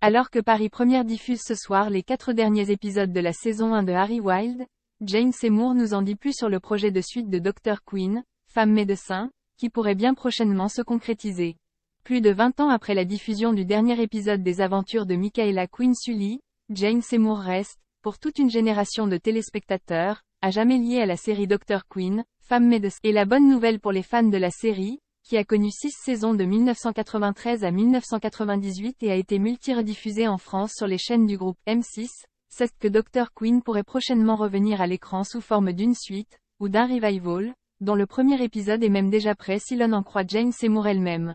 Alors que Paris Première diffuse ce soir les 4 derniers épisodes de la saison 1 de Harry Wild, Jane Seymour nous en dit plus sur le projet de suite de Dr. Quinn, femme médecin, qui pourrait bien prochainement se concrétiser. Plus de 20 ans après la diffusion du dernier épisode des aventures de Michaela Quinn Sully, Jane Seymour reste, pour toute une génération de téléspectateurs, à jamais liée à la série Dr. Quinn, femme médecin. Et la bonne nouvelle pour les fans de la série, qui a connu 6 saisons de 1993 à 1998 et a été multi-rediffusée en France sur les chaînes du groupe M6, c'est que Dr. Quinn pourrait prochainement revenir à l'écran sous forme d'une suite, ou d'un revival, dont le premier épisode est même déjà prêt si l'on en croit Jane Seymour elle-même.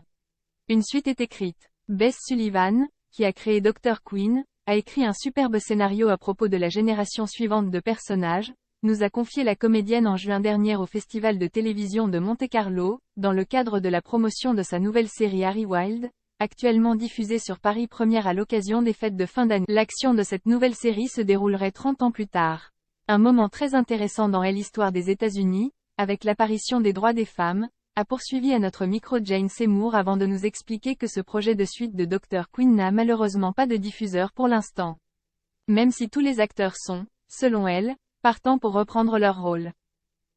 Une suite est écrite. Bess Sullivan, qui a créé Dr. Quinn, a écrit un superbe scénario à propos de la génération suivante de personnages, nous a confié la comédienne en juin dernier au Festival de télévision de Monte-Carlo, dans le cadre de la promotion de sa nouvelle série Harry Wild, actuellement diffusée sur Paris Première à l'occasion des fêtes de fin d'année. L'action de cette nouvelle série se déroulerait 30 ans plus tard. Un moment très intéressant dans l'histoire des États-Unis, avec l'apparition des droits des femmes, a poursuivi à notre micro Jane Seymour avant de nous expliquer que ce projet de suite de Dr. Quinn n'a malheureusement pas de diffuseur pour l'instant. Même si tous les acteurs sont, selon elle, partants pour reprendre leur rôle.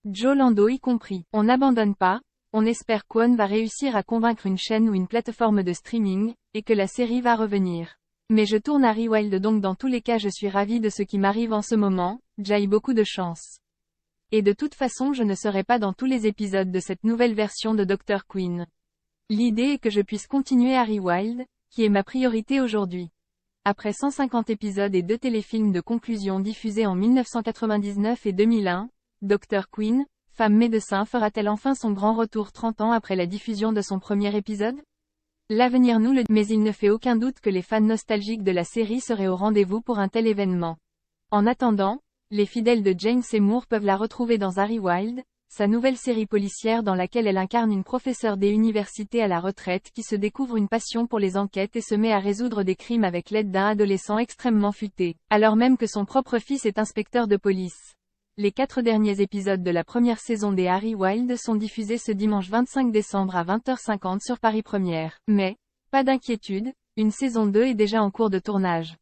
Joe Lando y compris. On n'abandonne pas, on espère qu'One va réussir à convaincre une chaîne ou une plateforme de streaming, et que la série va revenir. Mais je tourne Harry Wild donc dans tous les cas je suis ravie de ce qui m'arrive en ce moment, j'ai beaucoup de chance. Et de toute façon je ne serai pas dans tous les épisodes de cette nouvelle version de Dr. Quinn. L'idée est que je puisse continuer Harry Wild, qui est ma priorité aujourd'hui. Après 150 épisodes et 2 téléfilms de conclusion diffusés en 1999 et 2001, Dr. Quinn, femme médecin fera-t-elle enfin son grand retour 30 ans après la diffusion de son premier épisode? L'avenir nous le dit, mais il ne fait aucun doute que les fans nostalgiques de la série seraient au rendez-vous pour un tel événement. En attendant, les fidèles de Jane Seymour peuvent la retrouver dans Harry Wild, sa nouvelle série policière dans laquelle elle incarne une professeure des universités à la retraite qui se découvre une passion pour les enquêtes et se met à résoudre des crimes avec l'aide d'un adolescent extrêmement futé, alors même que son propre fils est inspecteur de police. Les 4 derniers épisodes de la première saison des Harry Wild sont diffusés ce dimanche 25 décembre à 20h50 sur Paris Première. Mais, pas d'inquiétude, une saison 2 est déjà en cours de tournage.